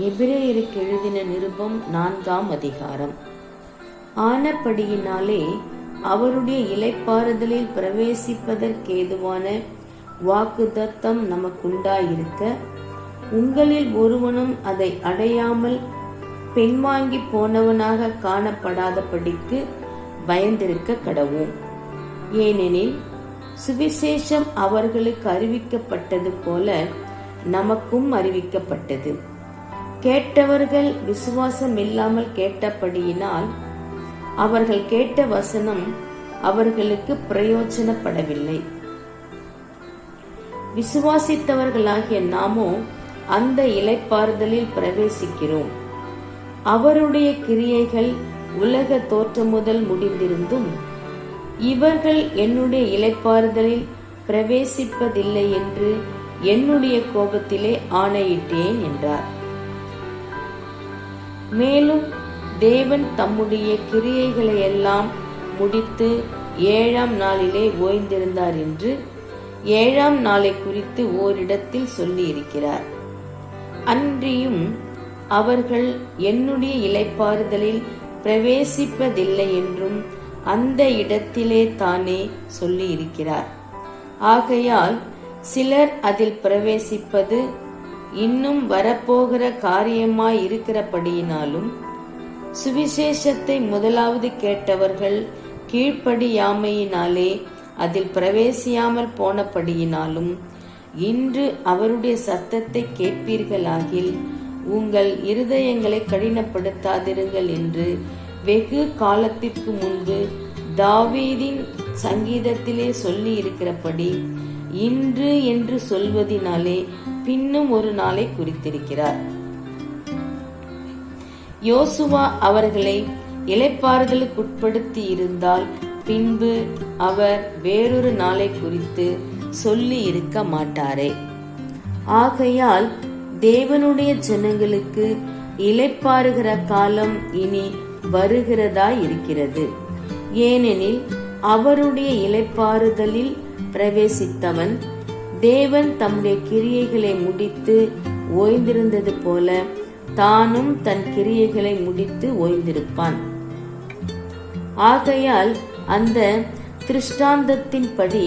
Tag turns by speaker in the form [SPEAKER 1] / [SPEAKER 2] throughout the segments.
[SPEAKER 1] எபிரேயருக்கு எழுதின நிருபம் 4ஆம் அதிகாரம். ஆனபடியினாலே அவருடைய இளைப்பாறுதலில் பிரவேசிப்பதற்கேதுவான வாக்குத்தத்தம் நமக்குண்டாயிருக்க, உங்களில் ஒருவனும் அதை அடையாமல் பின்வாங்கி போனவனாக காணப்படாதபடிக்கு பயந்திருக்க கடவோம். ஏனெனில் சுவிசேஷம் அவர்களுக்கு அறிவிக்கப்பட்டது போல நமக்கும் அறிவிக்கப்பட்டது. கேட்டவர்கள் விசுவாசம் இல்லாமல் கேட்டபடியினால் அவர்கள் கேட்ட வசனம் அவர்களுக்கு பிரயோஜனப்படவில்லை. விசுவாசித்தவர்களாகிய நாமோ அந்த இளைப்பாறுதலில் பிரவேசிக்கிறோம். அவருடைய கிரியைகள் உலக தோற்றம் முதல் முடிந்திருந்தும் இவர்கள் என்னுடைய இளைப்பாறுதலில் பிரவேசிப்பதில்லை என்று என்னுடைய கோபத்திலே ஆணையிட்டேன் என்றார். மேலும் தேவன் தம்முடைய கிரியைகளை எல்லாம் முடித்து 7ஆம் நாளிலே ஓய்ந்திருந்தார் என்று 7ஆம் நாளை குறித்து ஓரிடத்தில் சொல்லி இருக்கிறார். அன்றியும் அவர்கள் என்னுடைய இளைப்பாறுதலில் பிரவேசிப்பதில்லை என்றும் அந்த இடத்திலே தானே சொல்லி இருக்கிறார். ஆகையால் சிலர் அதில் பிரவேசிப்பது இன்னும் வரப்போகிற காரியமாய் இருக்கிறபடியினாலும், சுவிசேஷத்தை முதலாவது கேட்டவர்கள் கீழ்ப்படியாமையினாலே அதில் பிரவேசியாமல் போனபடியினாலும், இன்று அவருடைய சத்தத்தை கேட்பீர்களாகில் உங்கள் இருதயங்களை கடினப்படுத்தாதிருங்கள் என்று வெகு காலத்திற்கு முன்பு தாவீதின் சங்கீதத்திலே சொல்லி இருக்கிறபடி இன்று என்று சொல்வதினாலே பின்னும் ஒரு நாளை குறித்திருக்கிறார். யோசுவா அவர்களை இளைப்பாறுதலுக்குட்படுத்தி இருந்தால் பின்பு அவர் வேறொரு நாளை குறித்து சொல்லி இருக்க மாட்டாரே. ஆகையால் தேவனுடைய ஜனங்களுக்கு இளைப்பாறுகிற காலம் இனி வருகிறதா இருக்கிறது. ஏனெனில் அவருடைய இளைப்பாறுதலில் பிரவேசித்தவன் தேவன் தம்முடைய கிரியைகளை முடித்து ஓய்ந்திருந்தது போல தானும் தன் கிரியைகளை முடித்து ஓய்ந்திருப்பான். ஆகையால் அந்த திருஷ்டாந்தத்தின்படி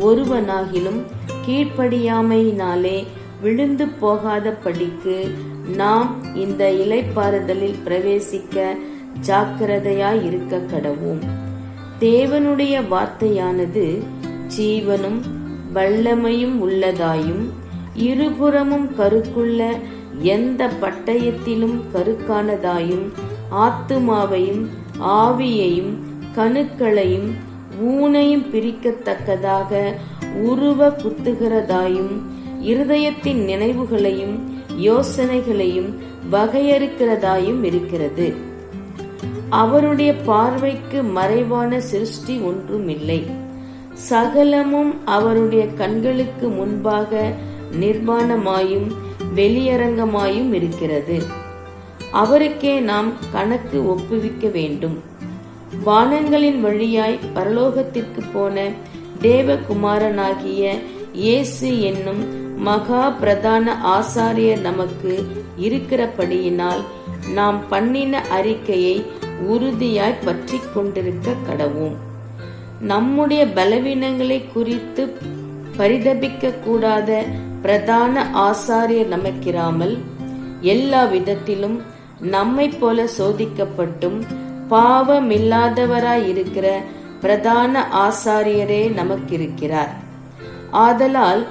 [SPEAKER 1] ஒருவனாகிலும் கீழ்ப்படியாமையினாலே விழுந்து போகாத படிக்கு நாம் இந்த இளைப்பாறுதலில் பிரவேசிக்க ஜாக்கிரதையாய் இருக்க கடவோம். தேவனுடைய வார்த்தையானது ஜீவனும் வல்லமையும் உள்ளதாயும் இருபுறமும் கருக்குள்ள எந்த பட்டயத்திலும் கருக்கானதாயும் ஆத்துமாவையும் ஆவியையும் கணுக்களையும் ஊனையும் பிரிக்கத்தக்கதாக உருவ குத்துகிறதாயும் இருதயத்தின் நினைவுகளையும் யோசனைகளையும் வகையறுக்கிறதாயும் இருக்கிறது. அவருடைய பார்வைக்கு மறைவான சிருஷ்டி ஒன்றுமில்லை. சகலமும் அவருடைய கண்களுக்கு முன்பாக நிர்வாணமாயும் வெளியரங்கமாயும் இருக்கிறது. அவருக்கே நாம் கணக்கு ஒப்புவிக்க வேண்டும். வானங்களின் வழியாய் பரலோகத்திற்கு போன தேவகுமாரனாகிய இயேசு என்னும் மகா பிரதான ஆசாரியர் நமக்கு இருக்கிறபடியினால் நாம் பண்ணின அறிக்கையை உறுதியாய் பற்றி கொண்டிருக்க கடவோம். நம்முடைய பலவீனங்களை குறித்து பரிதபிக்க கூடாத பிரதான ஆசாரியர் நமக்கிராமல் எல்லா விதத்திலும் நம்மை போல சோதிக்கப்பட்டும் பாவமில்லாதவராய் இருக்கிற பிரதான ஆசாரியரே நமக்கிருக்கிறார். ஆதலால்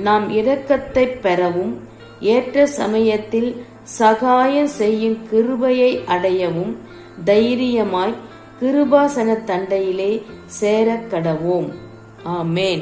[SPEAKER 1] நாம் இரக்கத்தை பெறவும் ஏற்ற சமயத்தில் சகாயம் செய்யும் கிருபையை அடையவும் தைரியமாய் கிருபாசன தண்டையிலே சேர கடவோம். ஆமேன்.